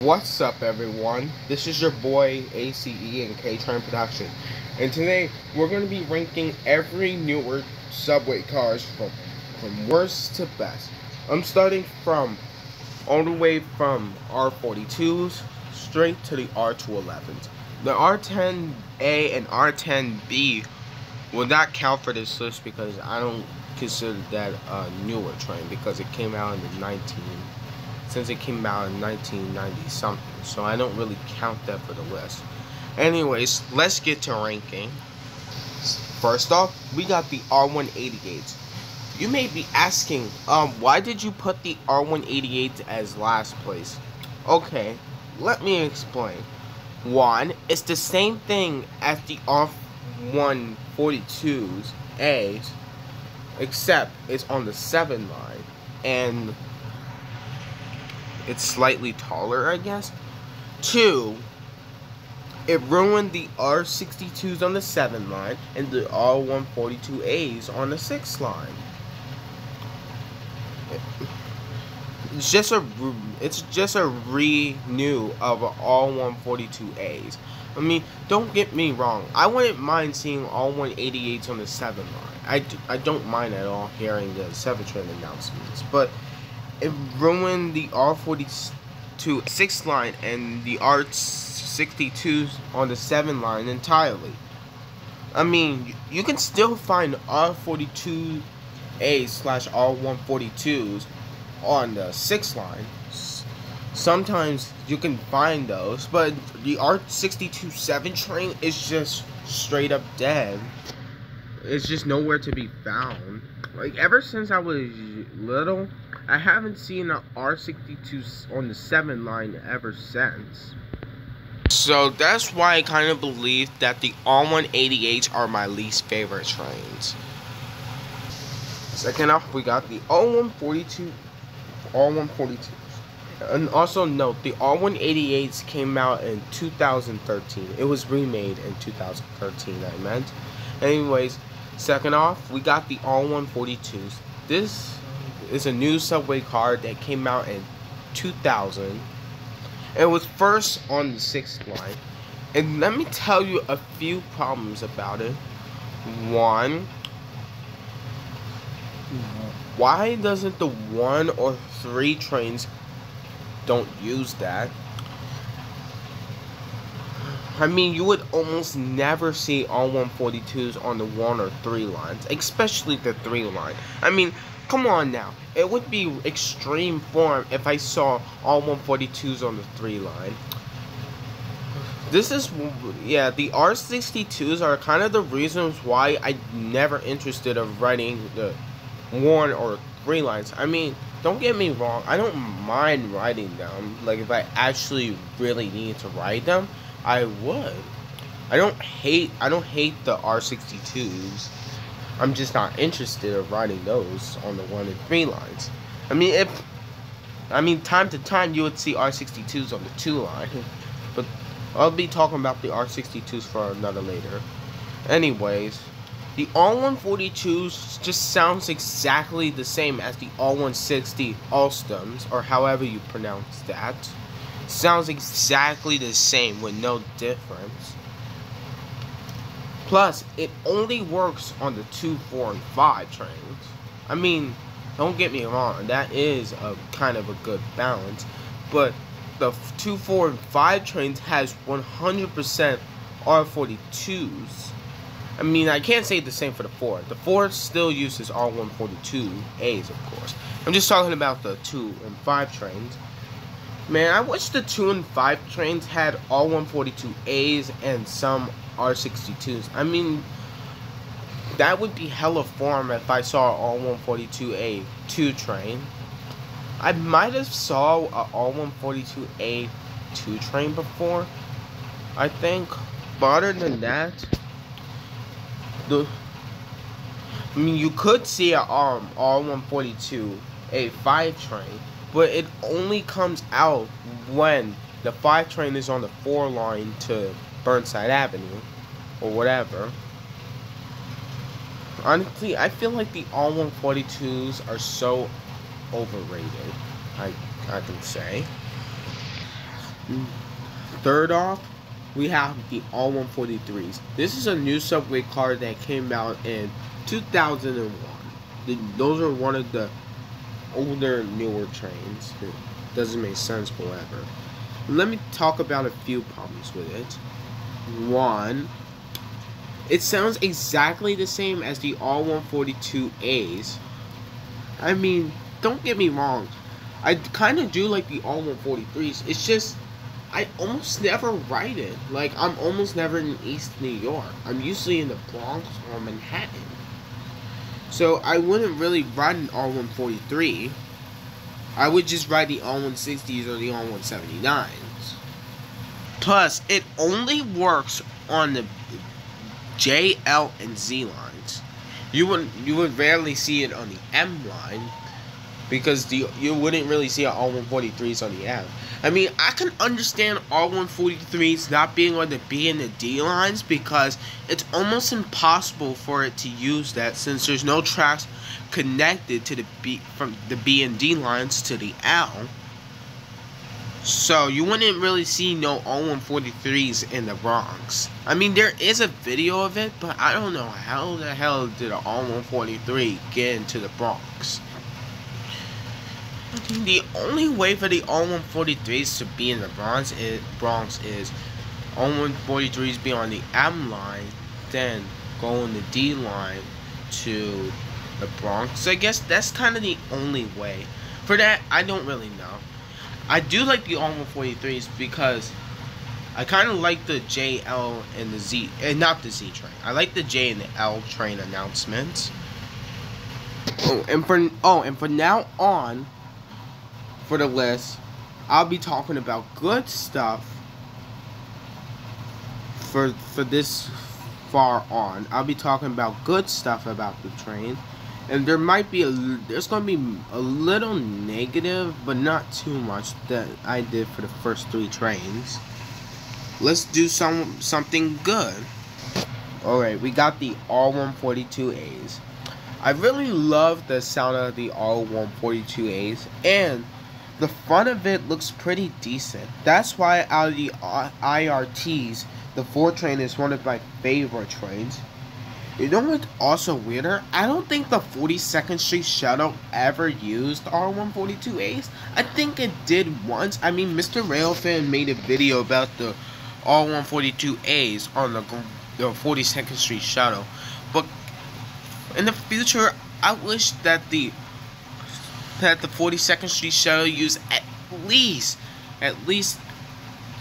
What's up, everyone? This is your boy ACE and K-Train Production, and today we're going to be ranking every newer subway cars from worst to best. I'm starting from all the way from R42s straight to the R211s. The R10A and R10B will not count for this list because I don't consider that a newer train because it came out in the since it came out in 1990 something, so I don't really count that for the list. Anyways, let's get to ranking. First off, we got the R188s. You may be asking, why did you put the R188s as last place? Okay, let me explain. One, it's the same thing as the R142s A's, except it's on the 7 line, and it's slightly taller, I guess. 2, it ruined the R62s on the 7 line and the R142As on the 6 line. It's just a renew of all 142As. I mean, don't get me wrong. I wouldn't mind seeing all 188s on the 7 line. I don't mind at all hearing the 7 train announcements, but it ruined the R42 6 line and the R62s on the 7 line entirely. I mean, you can still find R42A/R142s on the 6 line. Sometimes you can find those, but the R62 7 train is just straight up dead. It's just nowhere to be found. Like, ever since I was little, I haven't seen an R62 on the 7 line ever since. So that's why I kind of believe that the R188s are my least favorite trains. Second off, we got the R142. And also note, the R188s came out in 2013. It was remade in 2013, I meant. Anyways, second off, we got the R142s. This is a new subway car that came out in 2000. It was first on the 6th line. And let me tell you a few problems about it. One, why doesn't the 1 or 3 trains don't use that? I mean, you would almost never see R142s on the 1 or 3 lines, especially the 3 line. I mean, come on now. It would be extreme form if I saw R142s on the 3 line. This is, yeah, the R62s are kind of the reasons why I'm never interested of riding the 1 or 3 lines. I mean, don't get me wrong, I don't mind riding them. Like, if I actually really need to ride them, I would. I don't hate the R62s. I'm just not interested in riding those on the 1 and 3 lines. I mean, time to time you would see R62s on the 2 line, but I'll be talking about the R62s for another later. Anyways, the R142s just sounds exactly the same as the R160 Alstoms, or however you pronounce that. Sounds exactly the same with no difference. Plus, it only works on the 2, 4, and 5 trains. I mean, don't get me wrong, that is a kind of a good balance, but the 2, 4, and 5 trains has 100% R42s. I mean, I can't say the same for the 4. The 4 still uses R142As, of course. I'm just talking about the 2 and 5 trains. Man, I wish the 2 and 5 trains had R142As and some R62s. I mean, that would be hella form if I saw an R142A 2 train. I might have saw a R142A 2 train before, I think. But other than that, I mean, you could see a R142A 5 train, but it only comes out when the 5 train is on the 4 line to Burnside Avenue, or whatever. Honestly, I feel like the R142s are so overrated, I can say. Third off, we have the all 143s. This is a new subway car that came out in 2001. Those are one of the older, newer trains. It doesn't make sense, however. Let me talk about a few problems with it. One, it sounds exactly the same as the all 142As. I mean, don't get me wrong, I kind of do like the all 143s. It's just, I almost never ride it. Like, I'm almost never in East New York. I'm usually in the Bronx or Manhattan. So, I wouldn't really ride an all 143. I would just ride the all 160s or the all 179s. Plus, it only works on the J, L, and Z lines. You would rarely see it on the M line, because you wouldn't really see all 143s on the M. I mean, I can understand all 143s not being on the B and the D lines, because it's almost impossible for it to use that, since there's no tracks connected to the B, from the B and D lines to the L. So you wouldn't really see no all 143s in the Bronx. I mean, there is a video of it, but I don't know how the hell did an all 143 get into the Bronx. I mean, the only way for the all 143s to be in the Bronx is all 143s be on the M line, then go on the D line to the Bronx. So I guess that's kind of the only way. For that, I don't really know. I do like the all 143s because I kind of like the J, L, and the Z, and not the Z train. I like the J and the L train announcements. And for now on, for the list, I'll be talking about good stuff. For this far on, I'll be talking about good stuff about the train. And there's going to be a little negative, but not too much, that I did for the first 3 trains. Let's do something good. Alright, we got the all 142As. I really love the sound of the all 142As, and the front of it looks pretty decent. That's why out of the IRTs, the 4 train is one of my favorite trains. You know what's also weirder? I don't think the 42nd Street Shuttle ever used R142As. I think it did once. I mean, Mr. Railfan made a video about the R142As on the 42nd Street Shuttle. But in the future, I wish that the 42nd Street Shuttle used at least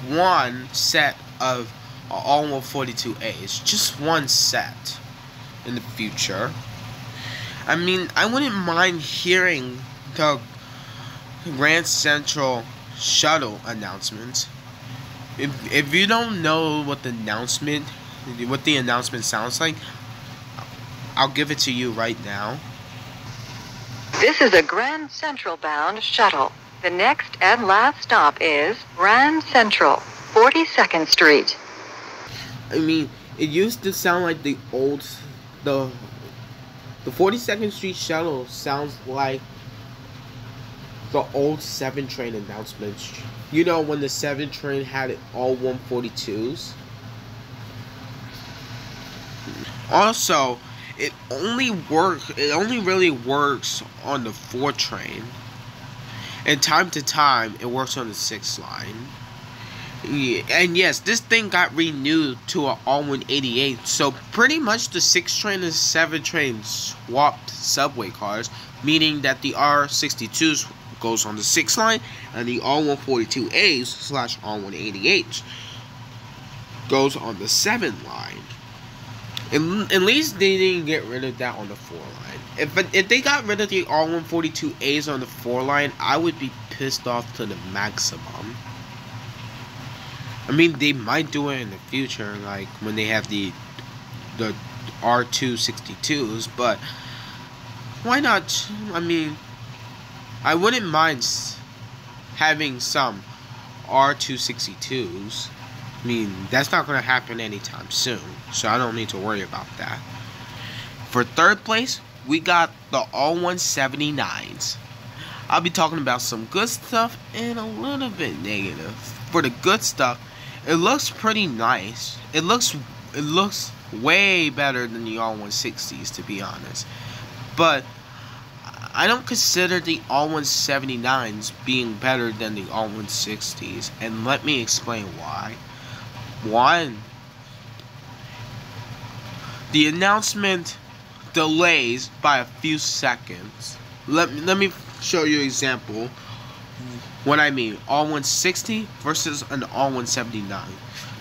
one set of R142As. Just one set. In the future. I mean, I wouldn't mind hearing the Grand Central Shuttle announcements. If you don't know what the announcement sounds like, I'll give it to you right now. This is a Grand Central bound shuttle. The next and last stop is Grand Central, 42nd Street. I mean, it used to sound like the 42nd Street Shuttle sounds like the old 7 train announcements. You know, when the 7 train had all 142s. Also, it only really works on the 4 train. And time to time, it works on the 6 line. And yes, this thing got renewed to an all 188. So pretty much the 6 train and 7 train swapped subway cars, meaning that the R62s goes on the 6 line and the all 142As / all 188s goes on the 7 line. At least they didn't get rid of that on the 4 line. If they got rid of the all 142As on the 4 line, I would be pissed off to the maximum. I mean, they might do it in the future, like when they have the R262s, but why not? I mean, I wouldn't mind having some R262s. I mean, that's not going to happen anytime soon, so I don't need to worry about that. For third place, we got the all 179s. I'll be talking about some good stuff and a little bit negative. For the good stuff, it looks pretty nice. It looks way better than the R160s, to be honest. But I don't consider the R179s being better than the R160s, and let me explain why. One, the announcement delays by a few seconds. Let me show you an example. What I mean, R160 versus an R179.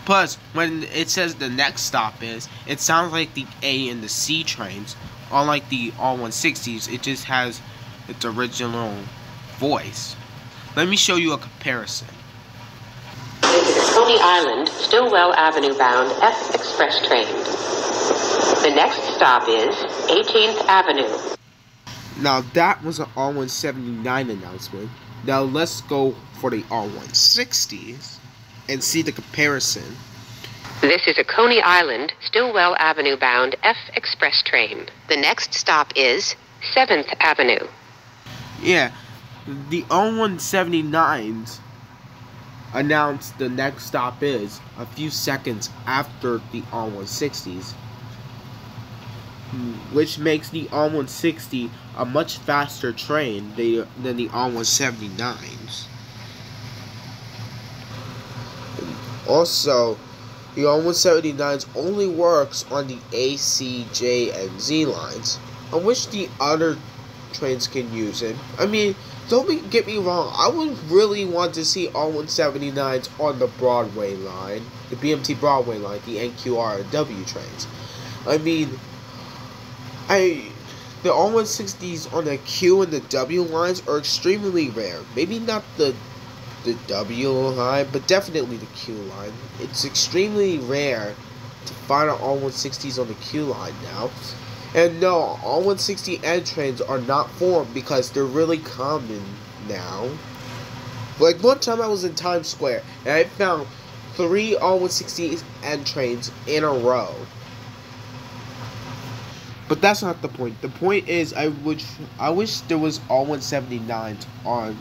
Plus, when it says the next stop is, it sounds like the A and the C trains. Unlike the R160s, it just has its original voice. Let me show you a comparison. This is Coney Island, Stillwell Avenue bound F Express train. The next stop is 18th Avenue. Now that was an R179 announcement. Now let's go for the R160s and see the comparison. This is a Coney Island, Stillwell Avenue bound F Express train. The next stop is 7th Avenue. Yeah, the R179s announced the next stop is a few seconds after the R160s, which makes the R160 a much faster train than the R179s. Also, the R179s only works on the A, C, J, and Z lines. I wish the other trains can use it. I mean, don't get me wrong, I would really want to see R179s on the Broadway line, the BMT Broadway line, the NQR and W trains. I mean, the R160s on the Q and the W lines are extremely rare. Maybe not the W line, but definitely the Q line. It's extremely rare to find R160s on the Q line now. And no, R160N trains are not formed because they're really common now. Like one time I was in Times Square and I found 3 R160N trains in a row. But that's not the point. The point is I wish there was R179s on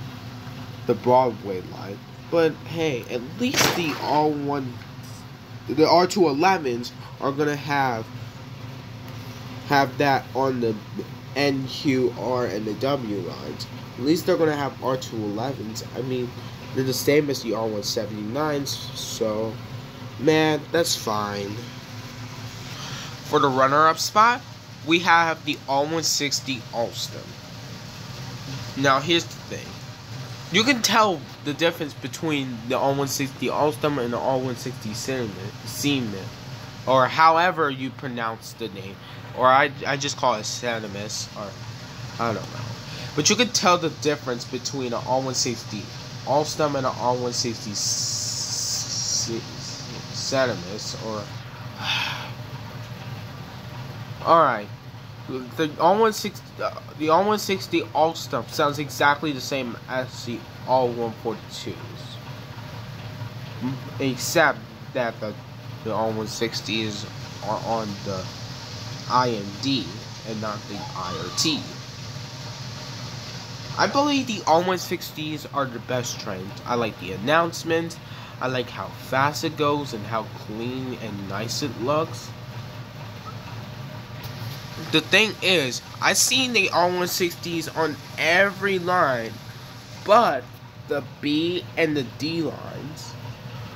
the Broadway line. But hey, at least the R211s are gonna have that on the NQR and the W lines. At least they're gonna have R211s. I mean, they're the same as the R179s, so man, that's fine. For the runner-up spot, we have the R160 Alstom. Now here's the thing. You can tell the difference between the R160 Alstom and the R160 Siemens, or however you pronounce the name. Or I just call it Cinemas, or I don't know. But you can tell the difference between an R160 Alstom and an R160 Cinemas, or alright. The R160 Alstom sounds exactly the same as the R142s, except that the R160s are on the IMD and not the IRT. I believe the R160s are the best trains. I like the announcement, I like how fast it goes and how clean and nice it looks. The thing is, I've seen the R160s on every line, but the B and the D lines.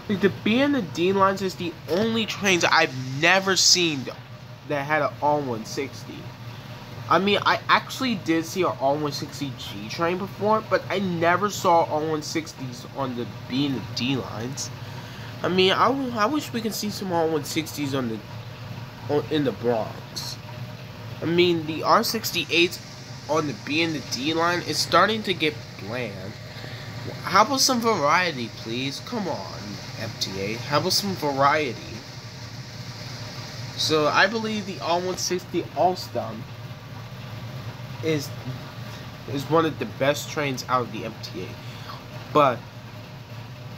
The B and the D lines is the only trains I've never seen that had an R160. I mean, I actually did see an R160G train before, but I never saw R160s on the B and the D lines. I mean, I wish we could see some R160s in the Bronx. I mean, the R68s on the B and the D line is starting to get bland. How about some variety, please? Come on, MTA. How about some variety? So, I believe the R160 Alstom is one of the best trains out of the MTA. But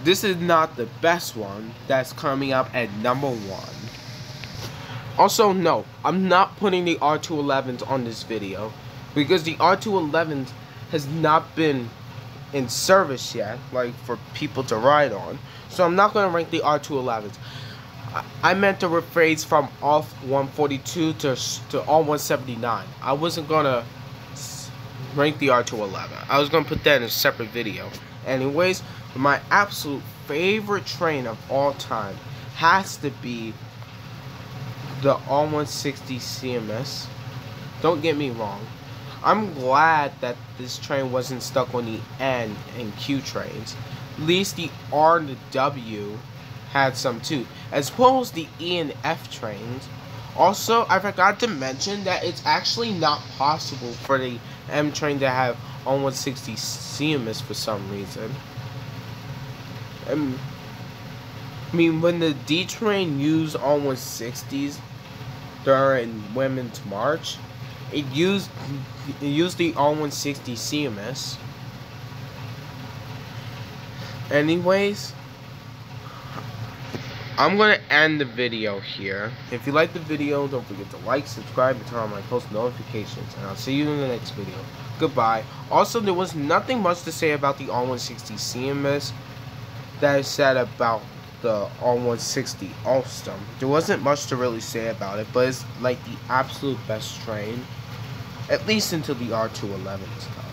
this is not the best one that's coming up at number 1. Also, no, I'm not putting the R211s on this video because the R211s has not been in service yet, like for people to ride on. So I'm not going to rank the R211s. I meant to rephrase from all 142 to all 179. I wasn't going to rank the R211. I was going to put that in a separate video. Anyways, my absolute favorite train of all time has to be the R160 CMS. Don't get me wrong. I'm glad that this train wasn't stuck on the N and Q trains. At least the R and the W had some too, as well as the E and F trains. Also, I forgot to mention that it's actually not possible for the M train to have R160 CMS for some reason. I mean, when the D train used R160s during Women's March, it used the R160 CMS. Anyways, I'm going to end the video here. If you like the video, don't forget to like, subscribe, and turn on my post notifications. And I'll see you in the next video. Goodbye. Also, there was nothing much to say about the R160 CMS that I said about the R160 Alstom. There wasn't much to really say about it, but it's like the absolute best train. At least until the R211s come.